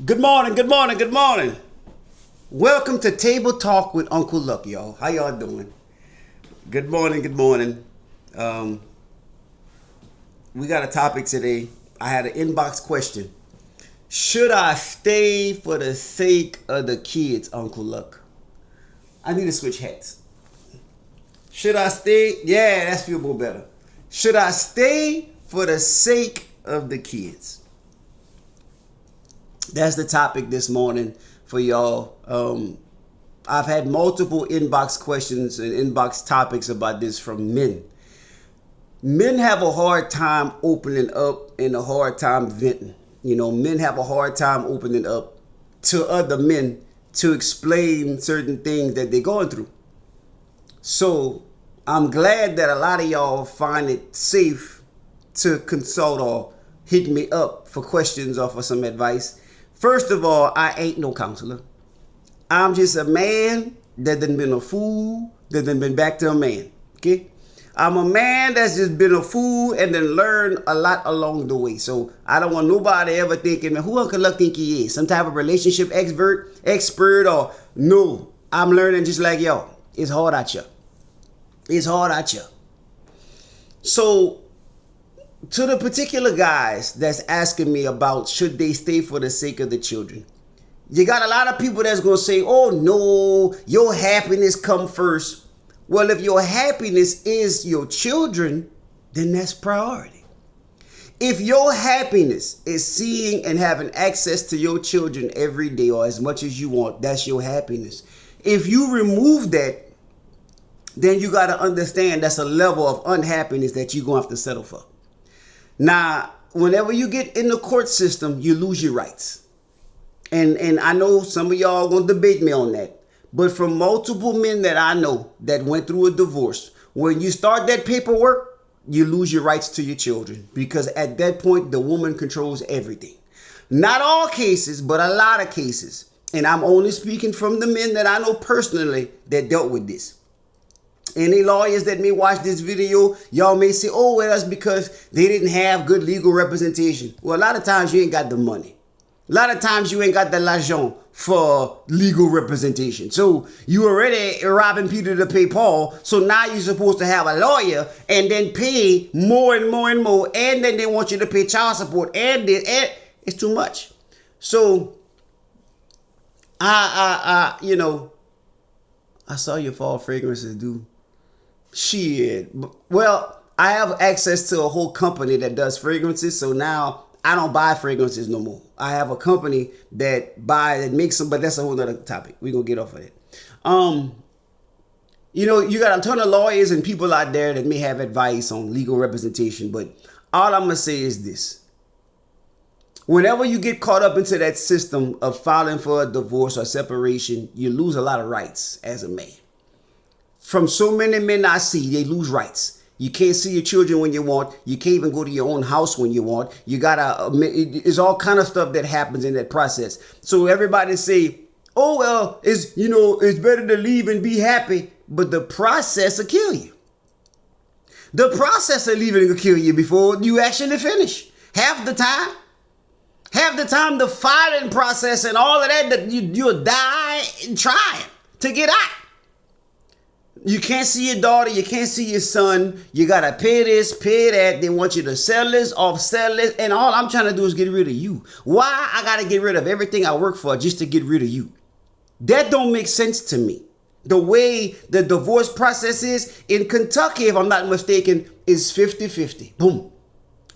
Good morning, good morning, good morning. Welcome to Table Talk with Uncle Luck, y'all. How y'all doing? Good morning, good morning. Um, we got a topic today. I had an inbox question. Should I stay for the sake of the kids, Uncle Luck? I need to switch hats. Should I stay? Yeah, that's feel more better. Should I stay for the sake of the kids? That's the topic this morning for y'all. I've had multiple inbox questions and inbox topics about this from men. Men have a hard time opening up and a hard time venting. You know, men have a hard time opening up to other men to explain certain things that they're going through. So I'm glad that a lot of y'all find it safe to consult or hit me up for questions or for some advice. First of all, I ain't no counselor. I'm just a man that done been a fool, that done been back to a man. Okay? I'm a man that's just been a fool and then learned a lot along the way. So I don't want nobody ever thinking, man, who Uncle Luck think he is? Some type of relationship expert or no. I'm learning just like y'all. It's hard out here. It's hard out here. So to the particular guys that's asking me about should they stay for the sake of the children, you got a lot of people that's going to say, oh no, your happiness come first. Well, if your happiness is your children, then that's priority. If your happiness is seeing and having access to your children every day or as much as you want, that's your happiness. If you remove that, then you got to understand that's a level of unhappiness that you're going to have to settle for. Now, whenever you get in the court system, you lose your rights. And I know some of y'all going to debate me on that. But from multiple men that I know that went through a divorce, when you start that paperwork, you lose your rights to your children. Because at that point, the woman controls everything. Not all cases, but a lot of cases. And I'm only speaking from the men that I know personally that dealt with this. Any lawyers that may watch this video, y'all may say, oh, well, that's because they didn't have good legal representation. Well, a lot of times you ain't got the money. A lot of times you ain't got the l'argent for legal representation. So you already robbing Peter to pay Paul. So now you're supposed to have a lawyer and then pay more and more and more. And then they want you to pay child support. And it's too much. So I saw your fall fragrances, dude. Shit. Well, I have access to a whole company that does fragrances. So now I don't buy fragrances no more. I have a company that makes them, but that's a whole other topic. We're going to get off of it. You got a ton of lawyers and people out there that may have advice on legal representation. But all I'm going to say is this. Whenever you get caught up into that system of filing for a divorce or separation, you lose a lot of rights as a man. From so many men I see, they lose rights. You can't see your children when you want. You can't even go to your own house when you want. It's all kind of stuff that happens in that process. So everybody say, oh, well, it's better to leave and be happy. But the process will kill you. The process of leaving will kill you before you actually finish. Half the time, the filing process and all of that you'll die trying to get out. You can't see your daughter. You can't see your son. You got to pay this, pay that. They want you to sell this, off-sell this. And all I'm trying to do is get rid of you. Why I got to get rid of everything I work for just to get rid of you? That don't make sense to me. The way the divorce process is in Kentucky, if I'm not mistaken, is 50-50. Boom.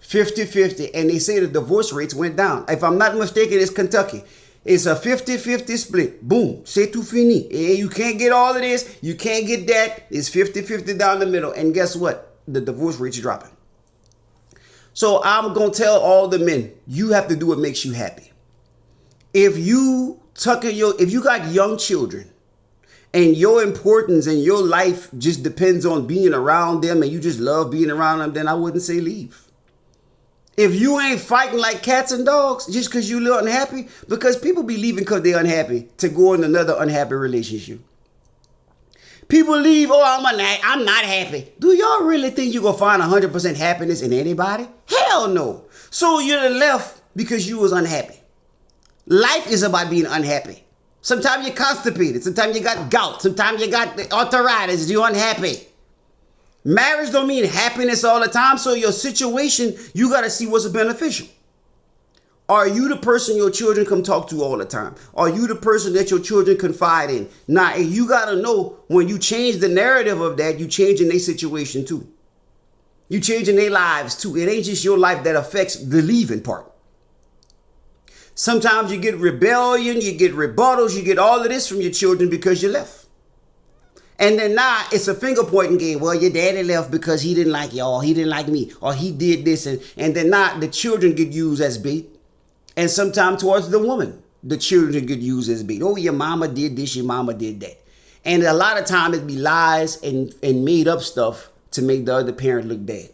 50-50. And they say the divorce rates went down. If I'm not mistaken, it's Kentucky. It's a 50-50 split. Boom. C'est tout fini. And you can't get all of this. You can't get that. It's 50-50 down the middle. And guess what? The divorce rate's dropping. So I'm going to tell all the men, you have to do what makes you happy. If you got young children and your importance and your life just depends on being around them and you just love being around them, then I wouldn't say leave. If you ain't fighting like cats and dogs just because you little unhappy, because people be leaving because they're unhappy to go in another unhappy relationship. People leave, oh, I'm not happy. Do y'all really think you're going to find 100% happiness in anybody? Hell no. So you're left because you was unhappy. Life is about being unhappy. Sometimes you're constipated. Sometimes you got gout. Sometimes you got arthritis. You're unhappy. Marriage don't mean happiness all the time. So your situation, you got to see what's beneficial. Are you the person your children come talk to all the time? Are you the person that your children confide in? Now, and you got to know when you change the narrative of that, you changing their situation too. You changing their lives too. It ain't just your life that affects the leaving part. Sometimes you get rebellion, you get rebuttals, you get all of this from your children because you left. And then now it's a finger pointing game. Well, your daddy left because he didn't like you, or he didn't like me, or he did this. And then now the children get used as bait. And sometimes towards the woman, the children get used as bait. Oh, your mama did this, your mama did that. And a lot of times it be lies and made up stuff to make the other parent look bad.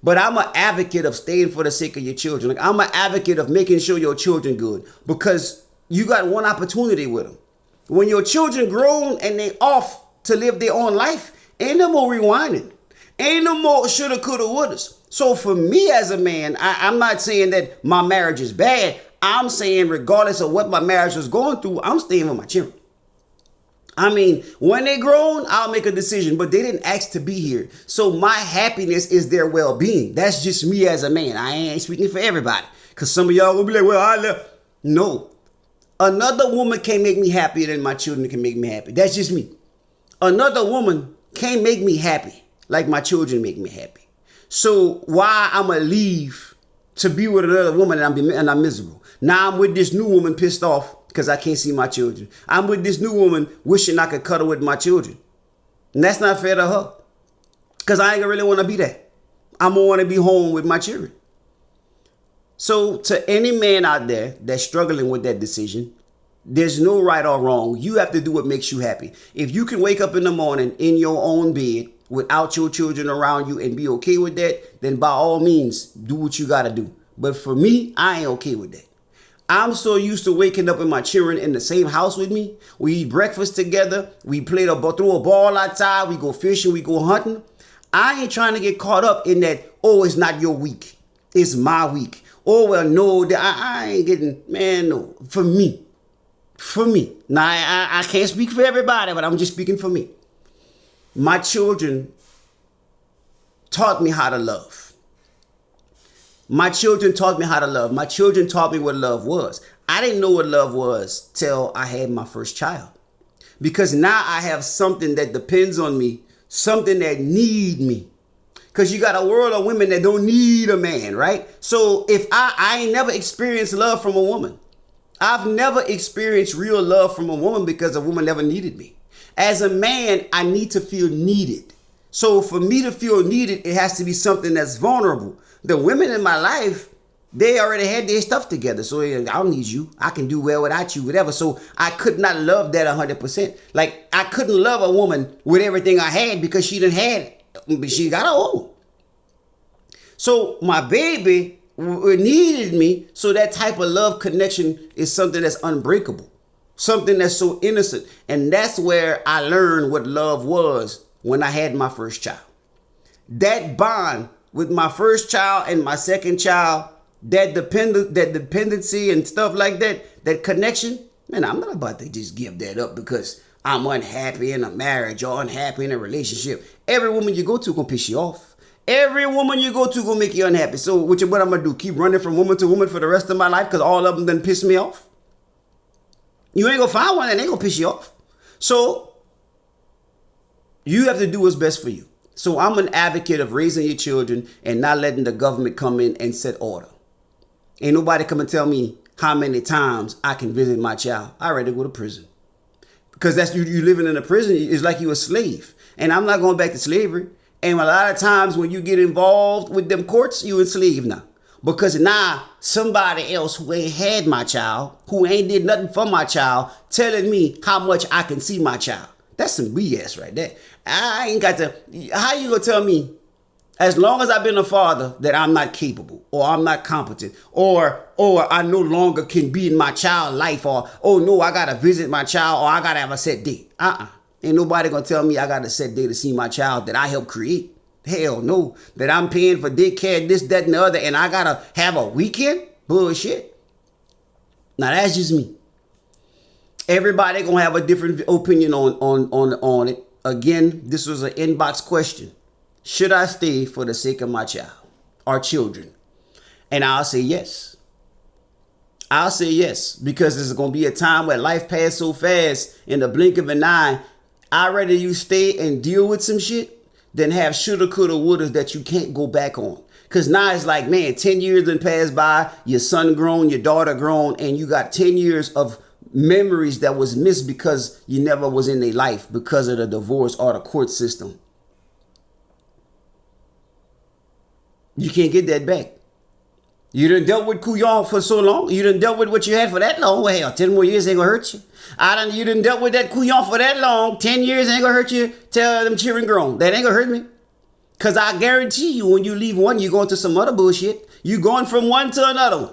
But I'm an advocate of staying for the sake of your children. Like, I'm an advocate of making sure your children good, because you got one opportunity with them. When your children grown and they off to live their own life, ain't no more rewinding. Ain't no more shoulda, coulda, wouldas. So for me as a man, I'm not saying that my marriage is bad. I'm saying regardless of what my marriage was going through, I'm staying with my children. I mean, when they grown, I'll make a decision, but they didn't ask to be here. So my happiness is their well-being. That's just me as a man. I ain't speaking for everybody, because some of y'all will be like, well, I left. No. Another woman can't make me happier than my children can make me happy. That's just me. Another woman can't make me happy like my children make me happy. So why I'm going to leave to be with another woman and I'm miserable? Now I'm with this new woman pissed off because I can't see my children. I'm with this new woman wishing I could cuddle with my children. And that's not fair to her, because I ain't really want to be that. I'm going to want to be home with my children. So to any man out there that's struggling with that decision, there's no right or wrong. You have to do what makes you happy. If you can wake up in the morning in your own bed without your children around you and be okay with that, then by all means, do what you got to do. But for me, I ain't okay with that. I'm so used to waking up with my children in the same house with me. We eat breakfast together. We throw a ball outside. We go fishing. We go hunting. I ain't trying to get caught up in that, oh, it's not your week. It's my week. Oh, well, no, I ain't getting, man, no. For me. Now, I can't speak for everybody, but I'm just speaking for me. My children taught me how to love. My children taught me how to love. My children taught me what love was. I didn't know what love was till I had my first child. Because now I have something that depends on me, something that need me. Because you got a world of women that don't need a man, right? So if I ain't never experienced love from a woman. I've never experienced real love from a woman because a woman never needed me. As a man, I need to feel needed. So for me to feel needed, it has to be something that's vulnerable. The women in my life, they already had their stuff together. So I don't need you. I can do well without you, whatever. So I could not love that 100%. Like, I couldn't love a woman with everything I had because she didn't have, she got her own. So my baby needed me. So that type of love connection is something that's unbreakable. Something that's so innocent. And that's where I learned what love was when I had my first child. That bond with my first child and my second child, that dependency and stuff like that, that connection, man, I'm not about to just give that up because I'm unhappy in a marriage or unhappy in a relationship. Every woman you go to gonna piss you off. Every woman you go to gonna make you unhappy. So what I'm gonna do? Keep running from woman to woman for the rest of my life because all of them done piss me off? You ain't gonna find one that ain't gonna piss you off. So you have to do what's best for you. So I'm an advocate of raising your children and not letting the government come in and set order. Ain't nobody come and tell me how many times I can visit my child. I'd rather go to prison. Because that's you living in a prison is like you a slave. And I'm not going back to slavery. And a lot of times when you get involved with them courts, you enslaved now. Because now somebody else who ain't had my child, who ain't did nothing for my child, telling me how much I can see my child. That's some BS right there. I ain't got to, how you gonna tell me, as long as I've been a father, that I'm not capable, or I'm not competent, or I no longer can be in my child's life, or, oh no, I gotta visit my child, or I gotta have a set date. Ain't nobody gonna tell me I got a set date to see my child that I helped create. Hell no. That I'm paying for daycare, this, that, and the other, and I gotta have a weekend? Bullshit. Now that's just me. Everybody gonna have a different opinion on it. Again, this was an inbox question. Should I stay for the sake of my child or children? And I'll say yes. I'll say yes, because there's going to be a time where life passes so fast in the blink of an eye. I'd rather you stay and deal with some shit than have shoulda, coulda, wouldas that you can't go back on. Because now it's like, man, 10 years done passed by, your son grown, your daughter grown, and you got 10 years of memories that was missed because you never was in their life because of the divorce or the court system. You can't get that back. You done dealt with couillon for so long. You done dealt with what you had for that long. Well, hell, 10 more years ain't gonna hurt you. You done dealt with that couillon for that long. 10 years ain't gonna hurt you. Tell them children grown. That ain't gonna hurt me. Because I guarantee you, when you leave one, you're going to some other bullshit. You going from one to another one.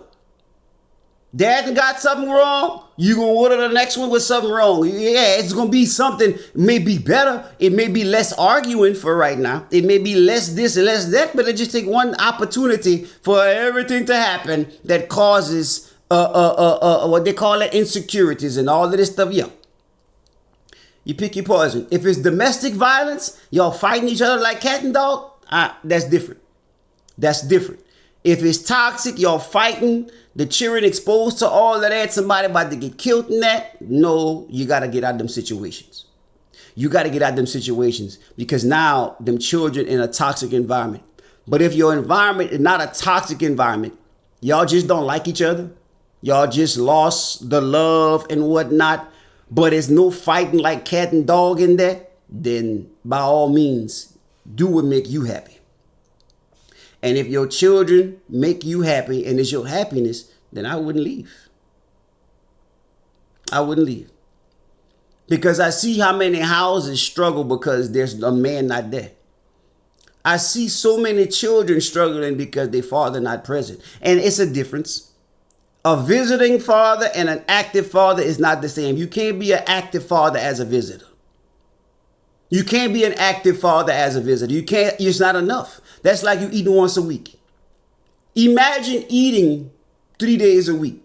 Dad got something wrong, you gonna order the next one with something wrong. Yeah, it's gonna be something, may be better. It may be less arguing for right now. It may be less this and less that, but it just take one opportunity for everything to happen that causes what they call it, insecurities and all of this stuff. Yeah. You pick your poison. If it's domestic violence, y'all fighting each other like cat and dog, that's different. That's different. If it's toxic, y'all fighting, the children exposed to all of that, somebody about to get killed in that, no, you got to get out of them situations. You got to get out of them situations because now them children in a toxic environment. But if your environment is not a toxic environment, y'all just don't like each other, y'all just lost the love and whatnot, but there's no fighting like cat and dog in that, then by all means, do what make you happy. And if your children make you happy and it's your happiness, then I wouldn't leave. I wouldn't leave. Because I see how many houses struggle because there's a man not there. I see so many children struggling because their father not present. And it's a difference. A visiting father and an active father is not the same. You can't be an active father as a visitor. You can't be an active father as a visitor. You can't, it's not enough. That's like you eating once a week. Imagine eating 3 days a week.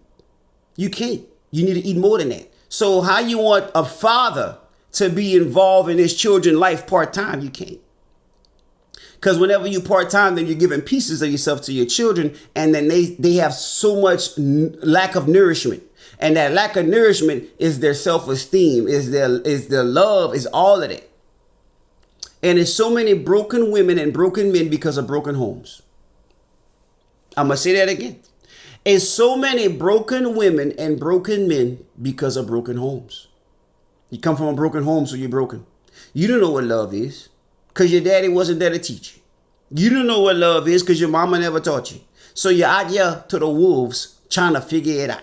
You can't. You need to eat more than that. So how you want a father to be involved in his children's life part-time? You can't. Because whenever you part-time, then you're giving pieces of yourself to your children, and then they have so much lack of nourishment. And that lack of nourishment is their self-esteem, is their love, is all of that. And there's so many broken women and broken men because of broken homes. I'm going to say that again. There's so many broken women and broken men because of broken homes. You come from a broken home, so you're broken. You don't know what love is because your daddy wasn't there to teach you. You don't know what love is because your mama never taught you. So you're out here to the wolves trying to figure it out.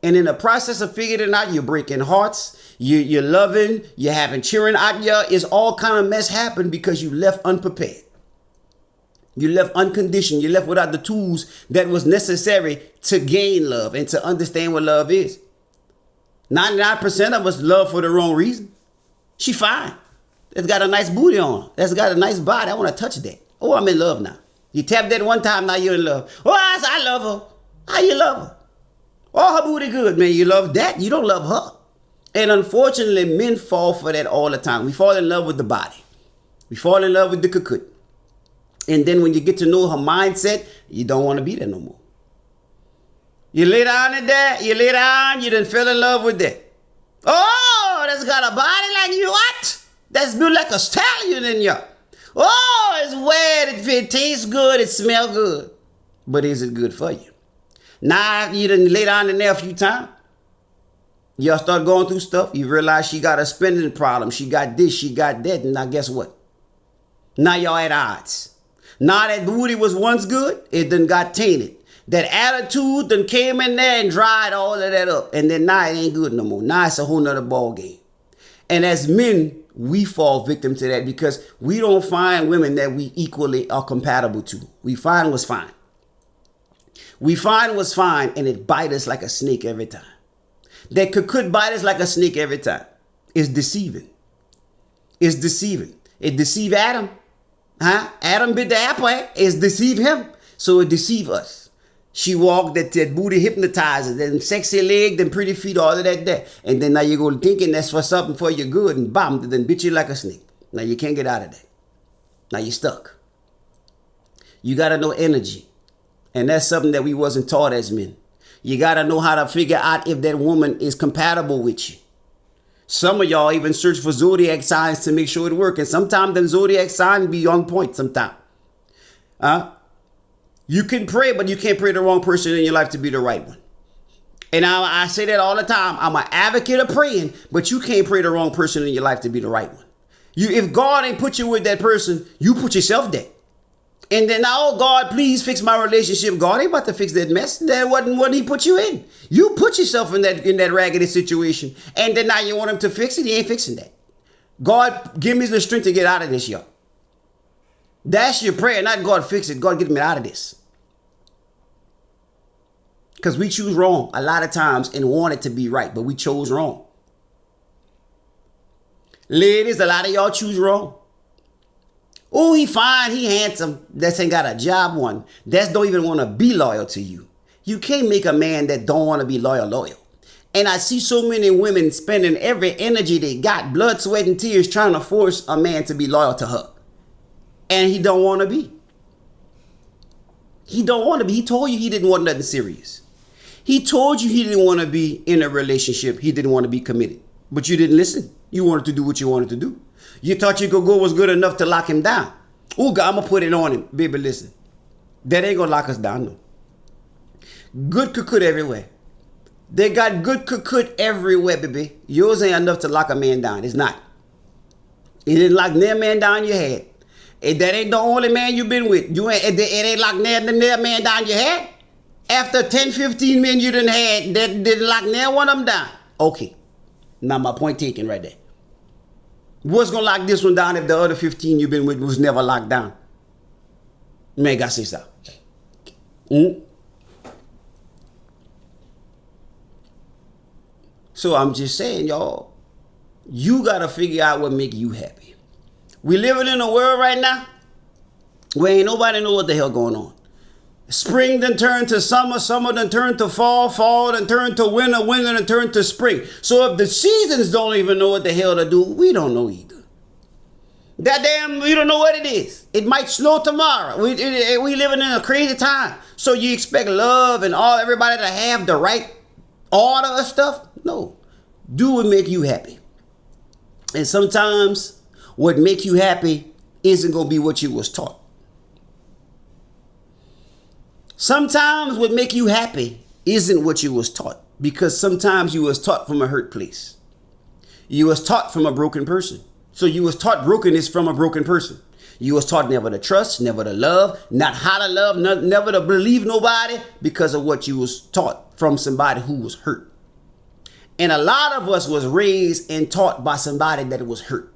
And in the process of figuring it out, you're breaking hearts, you're loving, you're having children out here. It's all kind of mess happened because you left unprepared. You left unconditioned. You left without the tools that was necessary to gain love and to understand what love is. 99% of us love for the wrong reason. She fine. That's got a nice booty on her. That's got a nice body. I want to touch that. Oh, I'm in love now. You tapped that one time, now you're in love. Oh, I love her. How you love her? Oh, her booty good, man. You love that. You don't love her. And unfortunately, men fall for that all the time. We fall in love with the body. We fall in love with the cocoon. And then when you get to know her mindset, you don't want to be there no more. You lay down at that. You lay down. You done fell in love with that. Oh, that's got a body like you. What? That's built like a stallion in you. Oh, it's wet. It tastes good. It smells good. But is it good for you? Now you done lay down in there a few times. Y'all start going through stuff. You realize she got a spending problem. She got this, she got that. And now guess what? Now y'all at odds. Now that booty was once good, it done got tainted. That attitude done came in there and dried all of that up. And then now it ain't good no more. Now it's a whole nother ball game. And as men, we fall victim to that because we don't find women that we equally are compatible to. We find what's fine. We find what's fine and it bites us like a snake every time. That could bite us like a snake every time. It's deceiving. It's deceiving. It deceived Adam. Adam bit the apple. It's deceived him. So it deceived us. She walked, that booty hypnotizer, them sexy leg, them pretty feet, all of that there. And then now you go thinking that's for something for your good, and bam, then bit you like a snake. Now you can't get out of that. Now you're stuck. You got to know energy. And that's something that we wasn't taught as men. You got to know how to figure out if that woman is compatible with you. Some of y'all even search for zodiac signs to make sure it works. And sometimes them zodiac signs be on point sometimes. You can pray, but you can't pray the wrong person in your life to be the right one. And I say that all the time. I'm an advocate of praying, but you can't pray the wrong person in your life to be the right one. If God ain't put you with that person, you put yourself there. And then, oh God, please fix my relationship. God ain't about to fix that mess. That wasn't what he put you in. You put yourself in that raggedy situation. And then now you want him to fix it. He ain't fixing that. God, give me the strength to get out of this, y'all. That's your prayer, not God fix it. God, get me out of this. Because we choose wrong a lot of times and want it to be right, but we chose wrong. Ladies, a lot of y'all choose wrong. Oh, he fine, he handsome. That's ain't got a job one. That's don't even want to be loyal to you. You can't make a man that don't want to be loyal. And I see so many women spending every energy they got, blood, sweat, and tears, trying to force a man to be loyal to her. And he don't want to be. He don't want to be. He told you he didn't want nothing serious. He told you he didn't want to be in a relationship. He didn't want to be committed. But you didn't listen. You wanted to do what you wanted to do. You thought you could go was good enough to lock him down. Oh, God, I'm going to put it on him. Baby, listen. That ain't going to lock us down, no. Good cooked everywhere. They got good cooked everywhere, baby. Yours ain't enough to lock a man down. It's not. It didn't lock their man down your head. That ain't the only man you've been with. It ain't lock their man down your head. After 10, 15 men you done had, that didn't lock near one of them down. Okay. Now my point taken right there. What's going to lock this one down if the other 15 you've been with was never locked down? Man, gotta say so. So I'm just saying, y'all, you got to figure out what make you happy. We living in a world right now where ain't nobody know what the hell going on. Spring then turned to summer, summer then turned to fall, fall then turned to winter, winter then turned to spring. So if the seasons don't even know what the hell to do, we don't know either. That damn, we don't know what it is. It might snow tomorrow. We living in a crazy time. So you expect love and everybody to have the right order of stuff? No. Do what make you happy. And sometimes what make you happy isn't going to be what you was taught. Sometimes what make you happy isn't what you was taught, because sometimes you was taught from a hurt place. You was taught from a broken person. So you was taught brokenness from a broken person. You was taught never to trust, never to love, not how to love, never to believe nobody, because of what you was taught from somebody who was hurt. And a lot of us was raised and taught by somebody that was hurt.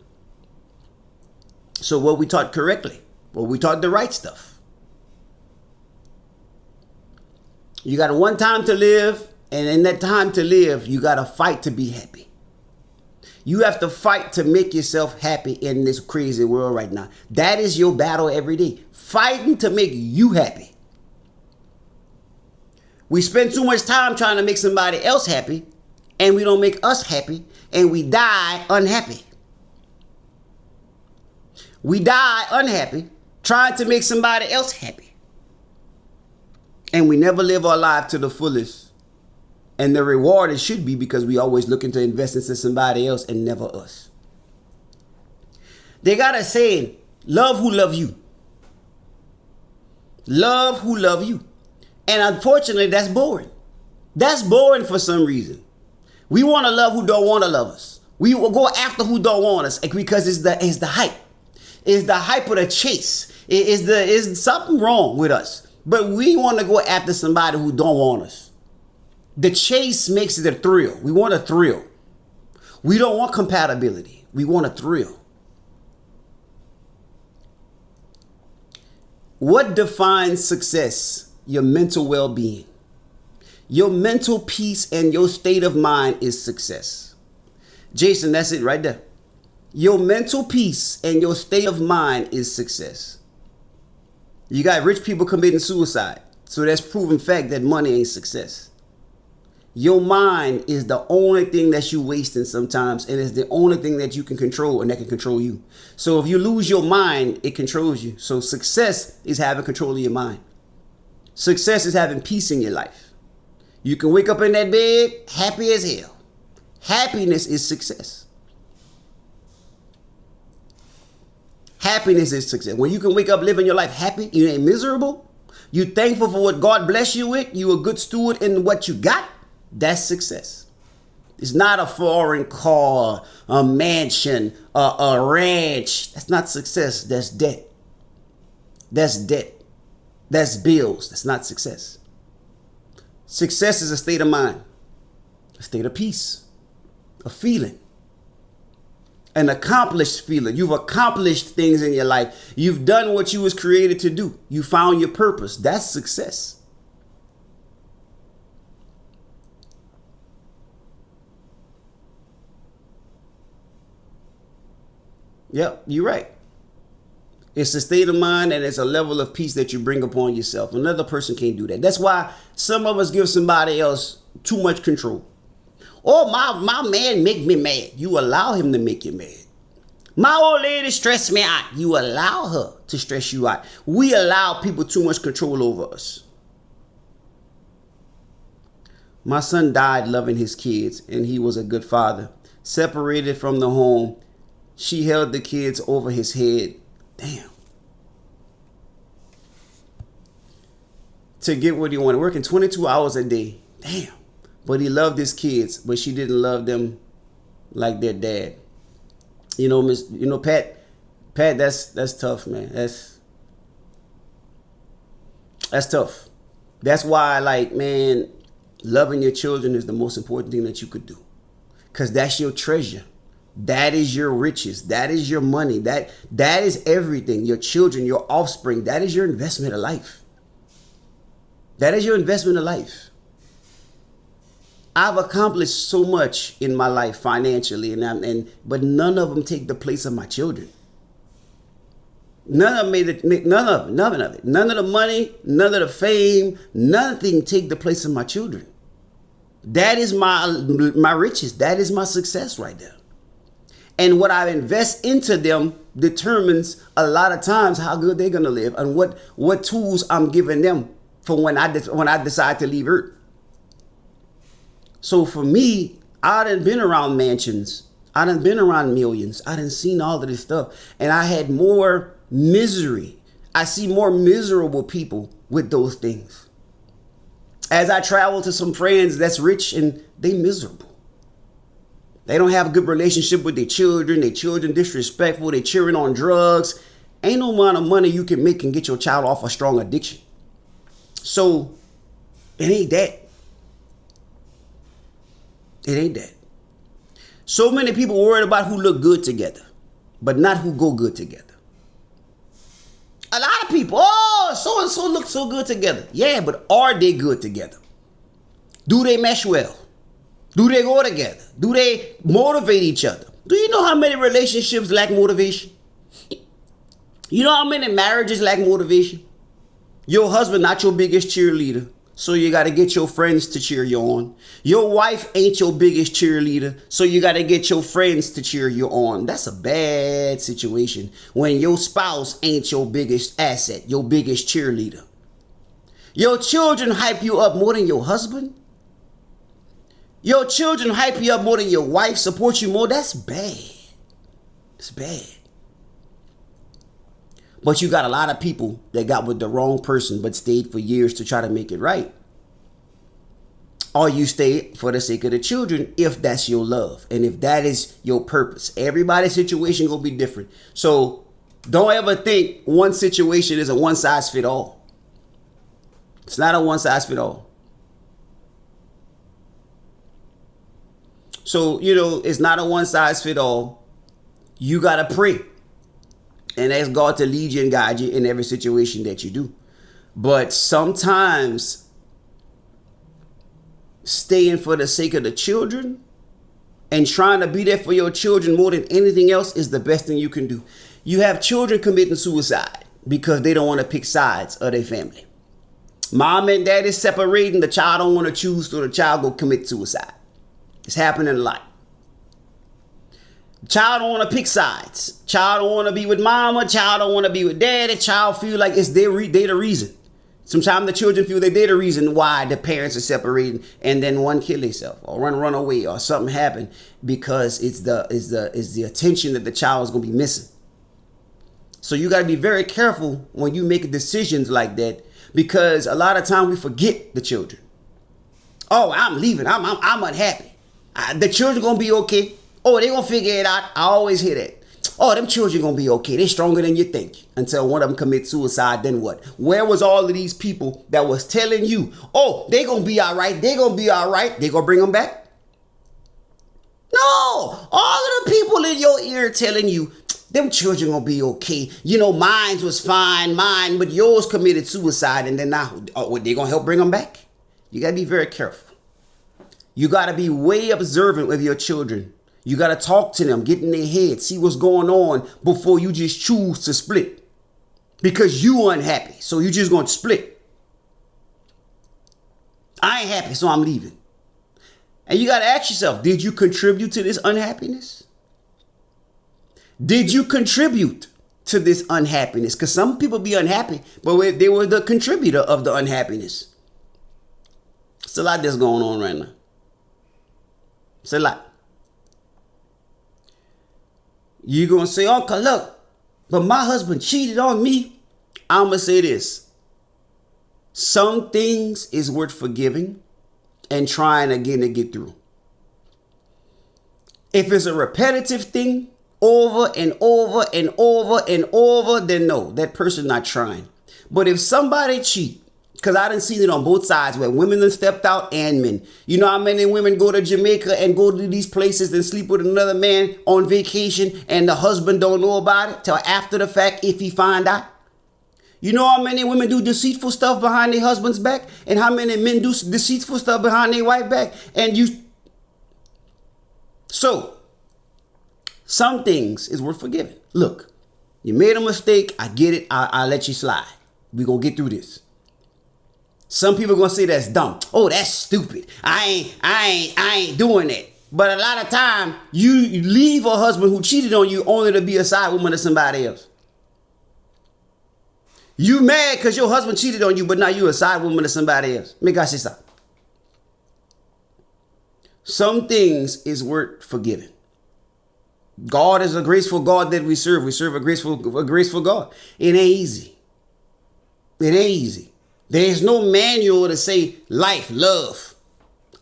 So what we taught correctly? Well, we taught the right stuff. You got one time to live, and in that time to live, you got to fight to be happy. You have to fight to make yourself happy in this crazy world right now. That is your battle every day. Fighting to make you happy. We spend too much time trying to make somebody else happy, and we don't make us happy, and we die unhappy. We die unhappy trying to make somebody else happy. And we never live our life to the fullest. And the reward it should be, because we always looking to invest into somebody else and never us. They got a saying, love who love you. Love who love you. And unfortunately, that's boring. That's boring for some reason. We want to love who don't want to love us. We will go after who don't want us because it's the hype. It's the hype of the chase. It's something wrong with us. But we want to go after somebody who don't want us. The chase makes it a thrill. We want a thrill. We don't want compatibility. We want a thrill. What defines success? Your mental well-being. Your mental peace and your state of mind is success. Jason, that's it right there. Your mental peace and your state of mind is success. You got rich people committing suicide. So that's proven fact that money ain't success. Your mind is the only thing that you wasting sometimes, and it's the only thing that you can control and that can control you. So if you lose your mind, it controls you. So success is having control of your mind. Success is having peace in your life. You can wake up in that bed happy as hell. Happiness is success. Happiness is success. When you can wake up living your life happy, you ain't miserable, you thankful for what God bless you with, you a good steward in what you got, that's success. It's not a foreign car, a mansion, a ranch. That's not success. That's debt. That's debt. That's bills. That's not success. Success is a state of mind, a state of peace, a feeling, an accomplished feeling. You've accomplished things in your life. You've done what you was created to do. You found your purpose. That's success. Yep, you're right. It's a state of mind and it's a level of peace that you bring upon yourself. Another person can't do that. That's why some of us give somebody else too much control. Oh, my man make me mad. You allow him to make you mad. My old lady stressed me out. You allow her to stress you out. We allow people too much control over us. My son died loving his kids, and he was a good father. Separated from the home, she held the kids over his head. Damn. To get what he wanted. Working 22 hours a day. Damn. But he loved his kids, but she didn't love them like their dad. Pat, that's tough, man. That's tough. That's why, man, loving your children is the most important thing that you could do. Because that's your treasure. That is your riches. That is your money. That is everything. Your children, your offspring. That is your investment of life. That is your investment of life. I've accomplished so much in my life financially, but none of them take the place of my children. None of it. None of it. None of the money, none of the fame, nothing take the place of my children. That is my riches. That is my success right there. And what I invest into them determines a lot of times how good they're gonna live and what tools I'm giving them for when I decide to leave Earth. So for me, I done been around mansions. I done been around millions. I done seen all of this stuff. And I had more misery. I see more miserable people with those things. As I travel to some friends that's rich and they miserable. They don't have a good relationship with their children disrespectful, they cheering on drugs. Ain't no amount of money you can make and get your child off a strong addiction. So it ain't that. It ain't that. So many people worried about who look good together, but not who go good together. A lot of people, so and so look so good together. Yeah, but are they good together? Do they mesh well? Do they go together? Do they motivate each other? Do you know how many relationships lack motivation? You know how many marriages lack motivation? Your husband not your biggest cheerleader, so you got to get your friends to cheer you on. Your wife ain't your biggest cheerleader, so you got to get your friends to cheer you on. That's a bad situation when your spouse ain't your biggest asset, your biggest cheerleader. Your children hype you up more than your husband. Your children hype you up more than your wife, support you more. That's bad. It's bad. But you got a lot of people that got with the wrong person but stayed for years to try to make it right. Or you stay for the sake of the children if that's your love and if that is your purpose. Everybody's situation gonna be different. So don't ever think one situation is a one size fit all. It's not a one size fit all. So, it's not a one size fit all. You got to pray and ask God to lead you and guide you in every situation that you do. But sometimes staying for the sake of the children and trying to be there for your children more than anything else is the best thing you can do. You have children committing suicide because they don't want to pick sides of their family. Mom and dad is separating. The child don't want to choose, so the child go commit suicide. It's happening a lot. Child don't want to pick sides. Child don't want to be with mama. Child don't want to be with daddy. Child feel like it's they the reason. Sometimes the children feel that they're the reason why the parents are separating, and then one kill himself or run away or something happen because it's the attention that the child is gonna be missing. So you got to be very careful when you make decisions like that, because a lot of time we forget the children. Oh, I'm leaving. I'm unhappy. The children gonna be okay. Oh, they gonna figure it out. I always hear that. Oh, them children gonna be okay. They're stronger than you think. Until one of them commits suicide, then what? Where was all of these people that was telling you, oh, they gonna be all right. They gonna be all right. They gonna bring them back? No, all of the people in your ear telling you, them children gonna be okay. You know, mine was fine, but yours committed suicide, and then now, they gonna help bring them back? You gotta be very careful. You gotta be way observant with your children. You got to talk to them, get in their head, see what's going on before you just choose to split. Because you unhappy, so you just going to split. I ain't happy, so I'm leaving. And you got to ask yourself, did you contribute to this unhappiness? Did you contribute to this unhappiness? Because some people be unhappy, but they were the contributor of the unhappiness. It's a lot that's going on right now. It's a lot. You're going to say, Uncle, look, but my husband cheated on me. I'm going to say this. Some things is worth forgiving and trying again to get through. If it's a repetitive thing, over and over and over and over, then no, that person not trying. But if somebody cheat, because I done seen it on both sides where women have stepped out and men. You know how many women go to Jamaica and go to these places and sleep with another man on vacation and the husband don't know about it till after the fact if he find out? You know how many women do deceitful stuff behind their husband's back, and how many men do deceitful stuff behind their wife's back? So, some things is worth forgiving. Look, you made a mistake. I get it. I'll let you slide. We're going to get through this. Some people gonna say that's dumb. Oh, that's stupid. I ain't doing that. But a lot of time, you leave a husband who cheated on you only to be a side woman to somebody else. You mad because your husband cheated on you, but now you a side woman to somebody else. Make I say something. Some things is worth forgiving. God is a graceful God that we serve. We serve a graceful God. It ain't easy. It ain't easy. There's no manual to say life, love.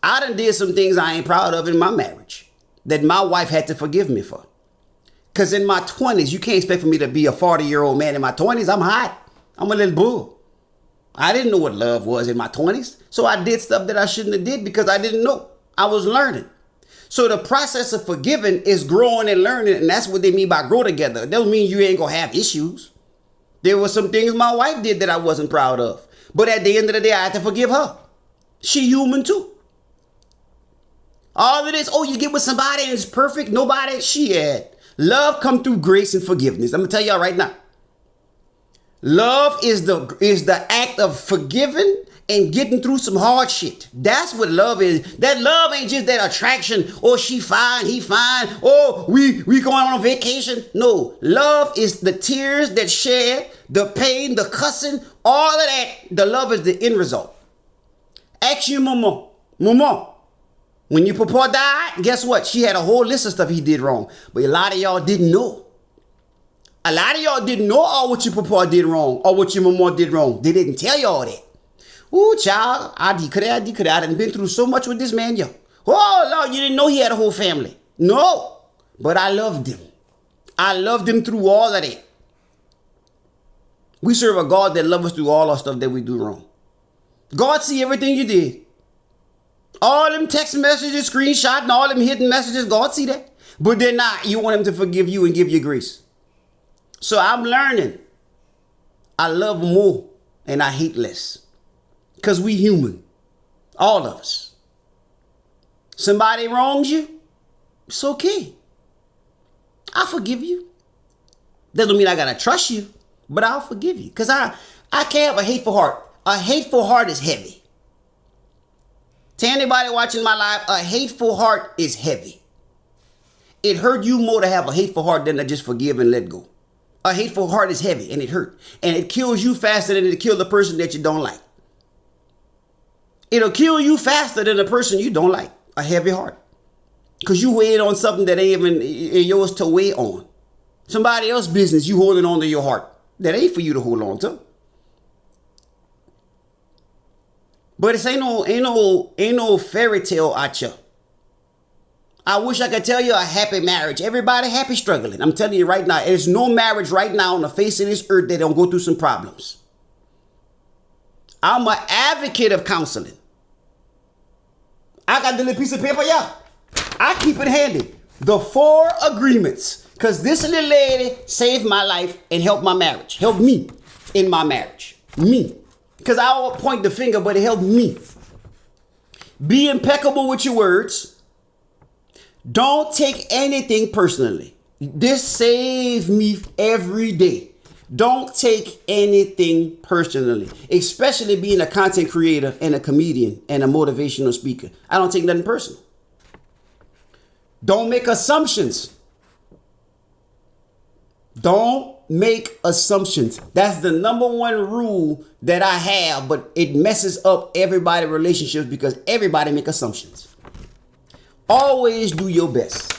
I done did some things I ain't proud of in my marriage that my wife had to forgive me for. Because in my 20s, you can't expect for me to be a 40-year-old man in my 20s. I'm hot. I'm a little bull. I didn't know what love was in my 20s. So I did stuff that I shouldn't have did because I didn't know. I was learning. So the process of forgiving is growing and learning. And that's what they mean by grow together. It doesn't mean you ain't going to have issues. There were some things my wife did that I wasn't proud of. But at the end of the day, I had to forgive her. She human too. All of this, oh, you get with somebody and it's perfect. Nobody, she had. Love come through grace and forgiveness. I'm going to tell y'all right now. Love is the act of forgiving and getting through some hard shit. That's what love is. That love ain't just that attraction. Oh, she fine, he fine. Oh, we going on vacation. No, love is the tears that shed, the pain, the cussing, all of that. The love is the end result. Ask your mama. Mama, when your papa died, guess what? She had a whole list of stuff he did wrong. But a lot of y'all didn't know. A lot of y'all didn't know all what your papa did wrong or what your mama did wrong. They didn't tell y'all that. Ooh, child, I done been through so much with this man, yo. Oh, Lord, you didn't know he had a whole family. No, but I loved him. I loved him through all of that. We serve a God that loves us through all our stuff that we do wrong. God see everything you did. All them text messages, screenshot, and all them hidden messages, God see that. But then you want him to forgive you and give you grace. So I'm learning. I love more and I hate less. Because we human. All of us. Somebody wrongs you, it's okay. I forgive you. Doesn't mean I gotta trust you, but I'll forgive you. Because I can't have a hateful heart. A hateful heart is heavy. To anybody watching my live, a hateful heart is heavy. It hurt you more to have a hateful heart than to just forgive and let go. A hateful heart is heavy and it hurt. And it kills you faster than it kills the person that you don't like. It'll kill you faster than the person you don't like. A heavy heart. Because you weighed on something that ain't even yours to weigh on. Somebody else's business you holding on to your heart. That ain't for you to hold on to. But it ain't no fairy tale out here. I wish I could tell you a happy marriage. Everybody happy struggling. I'm telling you right now, there's no marriage right now on the face of this earth that don't go through some problems. I'm an advocate of counseling. I got the little piece of paper, yeah. I keep it handy. The 4 agreements. Because this little lady saved my life and helped my marriage. Helped me in my marriage. Me. Because I won't point the finger, but it helped me. Be impeccable with your words. Don't take anything personally. This saves me every day. Don't take anything personally, especially being a content creator and a comedian and a motivational speaker. I don't take nothing personal. Don't make assumptions. Don't make assumptions. That's the number one rule that I have, but it messes up everybody's relationships because everybody make assumptions. Always do your best.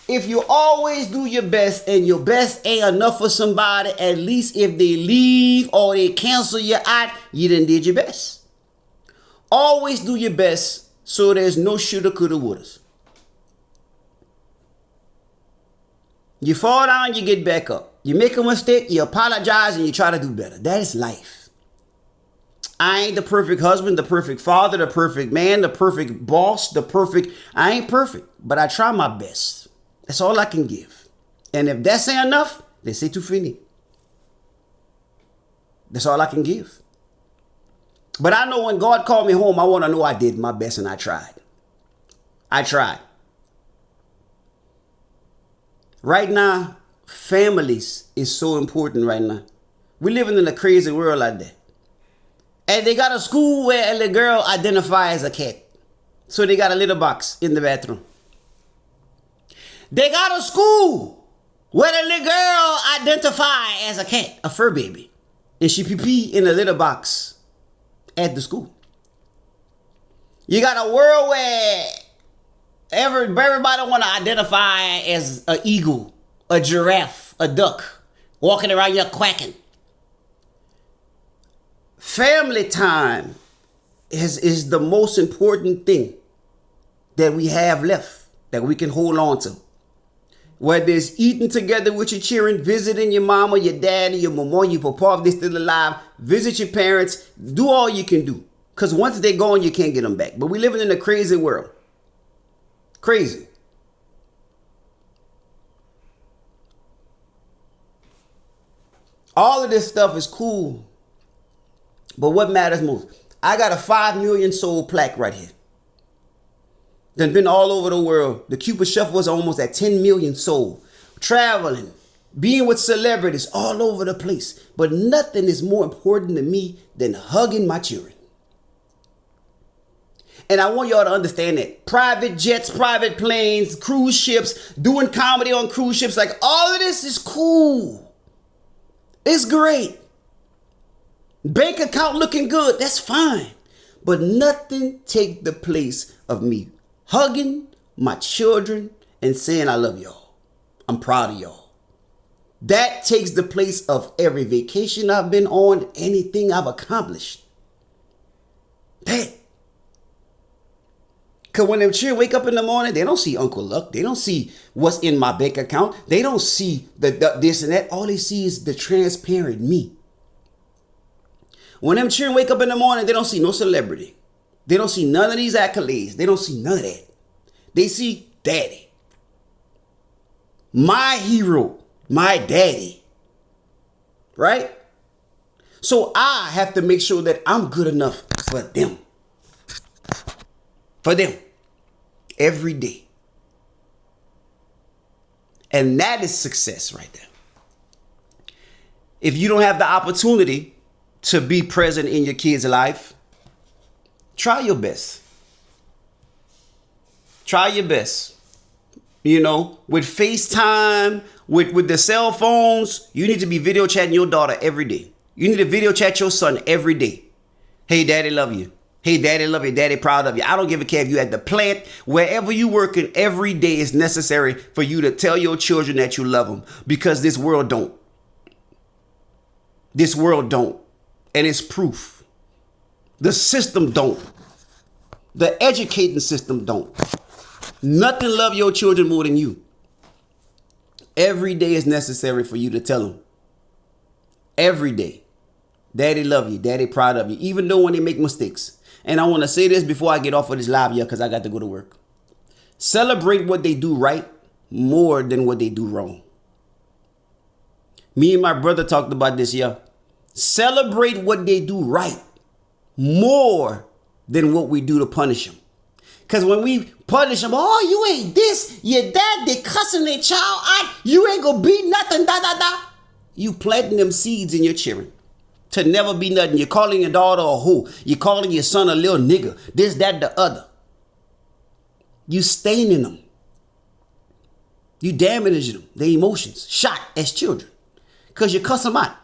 If you always do your best and your best ain't enough for somebody, at least if they leave or they cancel you out, you done did your best. Always do your best so there's no shoulda, coulda, wouldas. You fall down, you get back up. You make a mistake, you apologize, and you try to do better. That is life. I ain't the perfect husband, the perfect father, the perfect man, the perfect boss, I ain't perfect, but I try my best. That's all I can give. And if that's ain't enough, then c'est tout fini. That's all I can give. But I know when God called me home, I want to know I did my best and I tried. I tried. Right now, families is so important right now. We're living in a crazy world out there. And they got a school where a little girl identifies as a cat. So they got a litter box in the bathroom. They got a school where the little girl identifies as a cat, a fur baby. And she pee in a litter box at the school. You got a world where everybody want to identify as an eagle, a giraffe, a duck, walking around here quacking. Family time is the most important thing that we have left, that we can hold on to. Whether it's eating together with your children, visiting your mama, your daddy, your mama, your papa, if they're still alive, visit your parents, do all you can do. Because once they're gone, you can't get them back. But we're living in a crazy world. Crazy. All of this stuff is cool. But what matters most? I got a 5 million sold plaque right here. Done been all over the world. The Cupid Shuffle was almost at 10 million sold. Traveling, being with celebrities all over the place. But nothing is more important to me than hugging my children. And I want y'all to understand that. Private jets, private planes, cruise ships, doing comedy on cruise ships, like all of this is cool. It's great. Bank account looking good, that's fine. But nothing take the place of me hugging my children and saying I love y'all. I'm proud of y'all. That takes the place of every vacation I've been on, anything I've accomplished. That. Because when them children wake up in the morning, they don't see Uncle Luck. They don't see what's in my bank account. They don't see the this and that. All they see is the transparent me. When them children wake up in the morning, they don't see no celebrity. They don't see none of these accolades. They don't see none of that. They see daddy. My hero. My daddy. Right? So I have to make sure that I'm good enough for them. For them. Every day. And that is success right there. If you don't have the opportunity to be present in your kid's life, try your best. Try your best. You know, with FaceTime, with the cell phones, you need to be video chatting your daughter every day. You need to video chat your son every day. Hey, daddy, love you. Hey, daddy, love you. Daddy, proud of you. I don't give a care if you at the plant, wherever you working, every day is necessary for you to tell your children that you love them, because this world don't. This world don't. And it's proof. The system don't. The educating system don't. Nothing love your children more than you. Every day is necessary for you to tell them. Every day. Daddy love you. Daddy proud of you. Even though when they make mistakes. And I want to say this before I get off of this live here, because I got to go to work. Celebrate what they do right more than what they do wrong. Me and my brother talked about this here. Celebrate what they do right more than what we do to punish them. Because when we punish them, oh, you ain't this, your dad, they cussing their child out, you ain't gonna be nothing, da da da. You planting them seeds in your children to never be nothing. You're calling your daughter a hoe. You're calling your son a little nigga. This, that, the other. You staining them. You damaging them, their emotions, shot as children. Because you cuss them out.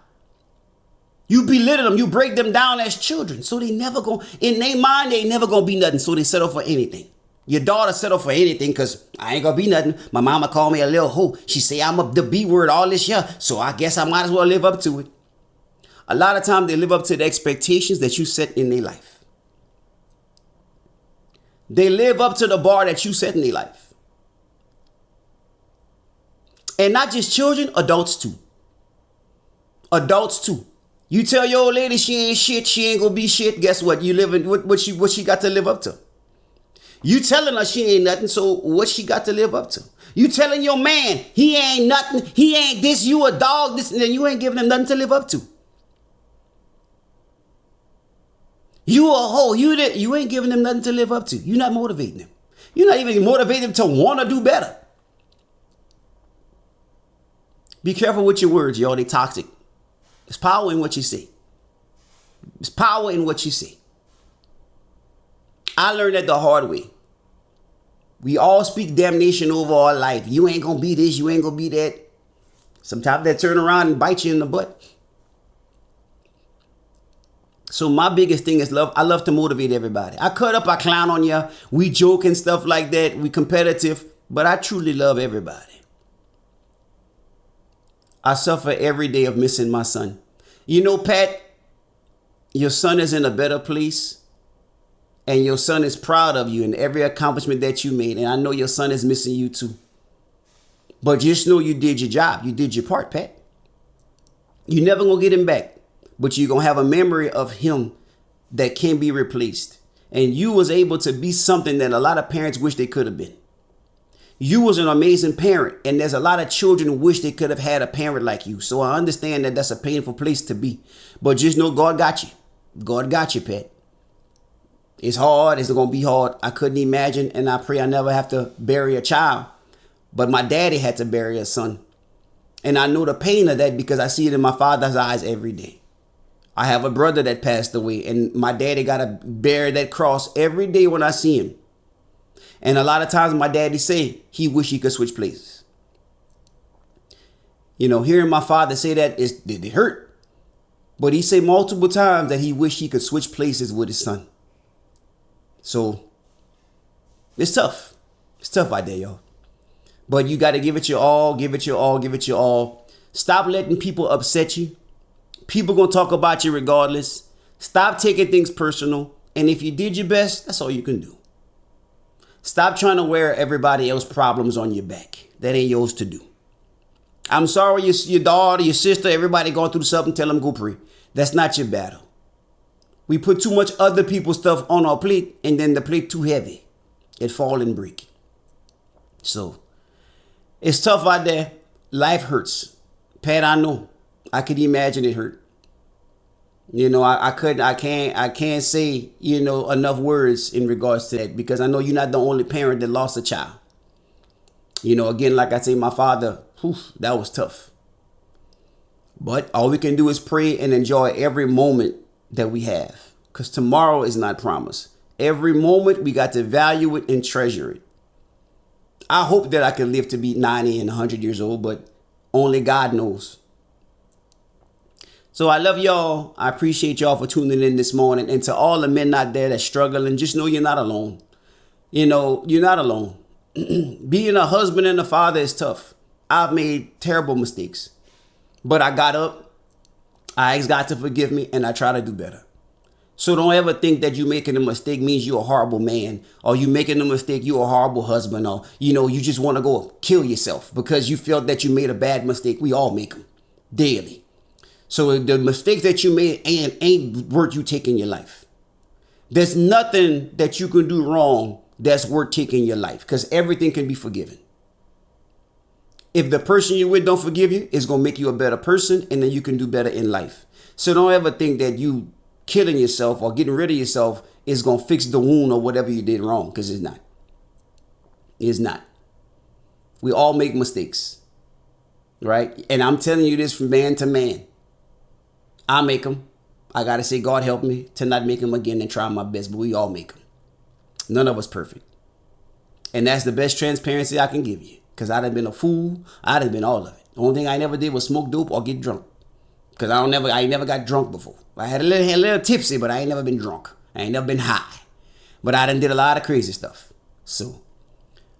You belittle them. You break them down as children. So they never go, in their mind, they never going to be nothing. So they settle for anything. Your daughter settle for anything because I ain't going to be nothing. My mama called me a little hoe. She say I'm the B word all this year. So I guess I might as well live up to it. A lot of times they live up to the expectations that you set in their life. They live up to the bar that you set in their life. And not just children, adults too. Adults too. You tell your old lady she ain't shit, she ain't gonna be shit. Guess what? You living what she got to live up to. You telling her she ain't nothing, so what she got to live up to? You telling your man he ain't nothing, he ain't this, you a dog, this, and then you ain't giving him nothing to live up to. You a hoe, you ain't giving them nothing to live up to. You're not motivating them. You're not even motivating them to want to do better. Be careful with your words, y'all. They toxic. There's power in what you say. There's power in what you say. I learned that the hard way. We all speak damnation over our life. You ain't gonna be this, you ain't gonna be that. Sometimes they turn around and bite you in the butt. So my biggest thing is love. I love to motivate everybody. I cut up, I clown on you. We joke and stuff like that. We competitive, but I truly love everybody. I suffer every day of missing my son. You know, Pat, your son is in a better place and your son is proud of you and every accomplishment that you made. And I know your son is missing you too. But just know you did your job. You did your part, Pat. You're never going to get him back, but you're going to have a memory of him that can be replaced. And you was able to be something that a lot of parents wish they could have been. You was an amazing parent, and there's a lot of children who wish they could have had a parent like you. So I understand that that's a painful place to be. But just know God got you. God got you, Pat. It's hard. It's going to be hard. I couldn't imagine, and I pray I never have to bury a child. But my daddy had to bury a son. And I know the pain of that because I see it in my father's eyes every day. I have a brother that passed away, and my daddy got to bear that cross every day when I see him. And a lot of times my daddy say he wish he could switch places. You know, hearing my father say that it hurt. But he say multiple times that he wish he could switch places with his son. So it's tough. It's tough out there, y'all. But you got to give it your all, give it your all, give it your all. Stop letting people upset you. People going to talk about you regardless. Stop taking things personal. And if you did your best, that's all you can do. Stop trying to wear everybody else's problems on your back. That ain't yours to do. I'm sorry, your daughter, your sister, everybody going through something, tell them go pray. That's not your battle. We put too much other people's stuff on our plate, and then the plate too heavy. It fall and break. So, it's tough out there. Life hurts. Pat, I know. I could imagine it hurt. You know, I can't say, you know, enough words in regards to that because I know you're not the only parent that lost a child. You know, again, like I say, my father, that was tough. But all we can do is pray and enjoy every moment that we have, because tomorrow is not promised. Every moment we got to value it and treasure it. I hope that I can live to be 90 and 100 years old, but only God knows. So I love y'all. I appreciate y'all for tuning in this morning. And to all the men out there that's struggling, just know you're not alone. You know, you're not alone. Being a husband and a father is tough. I've made terrible mistakes. But I got up, I asked God to forgive me, and I try to do better. So don't ever think that you making a mistake means you're a horrible man, or you making a mistake, you're a horrible husband, or, you just want to go kill yourself because you felt that you made a bad mistake. We all make them daily. So the mistakes that you made ain't worth you taking your life. There's nothing that you can do wrong that's worth taking your life, because everything can be forgiven. If the person you're with don't forgive you, it's going to make you a better person, and then you can do better in life. So don't ever think that you killing yourself or getting rid of yourself is going to fix the wound or whatever you did wrong, because it's not. It's not. We all make mistakes, right? And I'm telling you this from man to man. I make them. I got to say, God help me to not make them again and try my best, but we all make them. None of us perfect. And that's the best transparency I can give you. Because I done been a fool. I done been all of it. The only thing I never did was smoke dope or get drunk. Because I ain't never got drunk before. I had a little tipsy, but I ain't never been drunk. I ain't never been high. But I done did a lot of crazy stuff. So,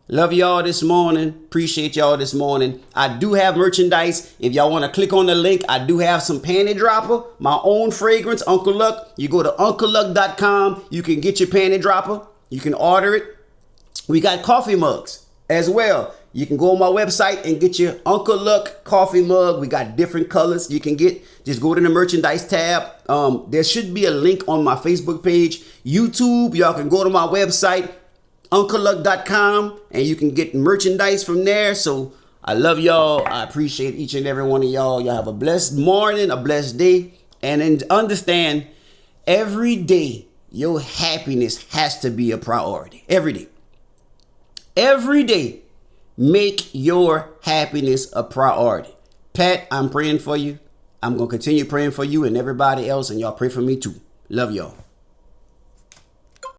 love y'all this morning. Appreciate y'all this morning. I do have merchandise. If y'all want to click on the link, I do have some panty dropper. My own fragrance, Uncle Luck. You go to uncleluck.com. You can get your panty dropper. You can order it. We got coffee mugs as well. You can go on my website and get your Uncle Luck coffee mug. We got different colors you can get. Just go to the merchandise tab. There should be a link on my Facebook page. YouTube, y'all can go to my website, uncleluck.com, and you can get merchandise from there. So I love y'all. I appreciate each and every one of y'all. Y'all have a blessed morning, a blessed day. And then understand, every day, your happiness has to be a priority. Every day. Every day. Make your happiness a priority. Pat, I'm praying for you. I'm going to continue praying for you and everybody else, and y'all pray for me too. Love y'all.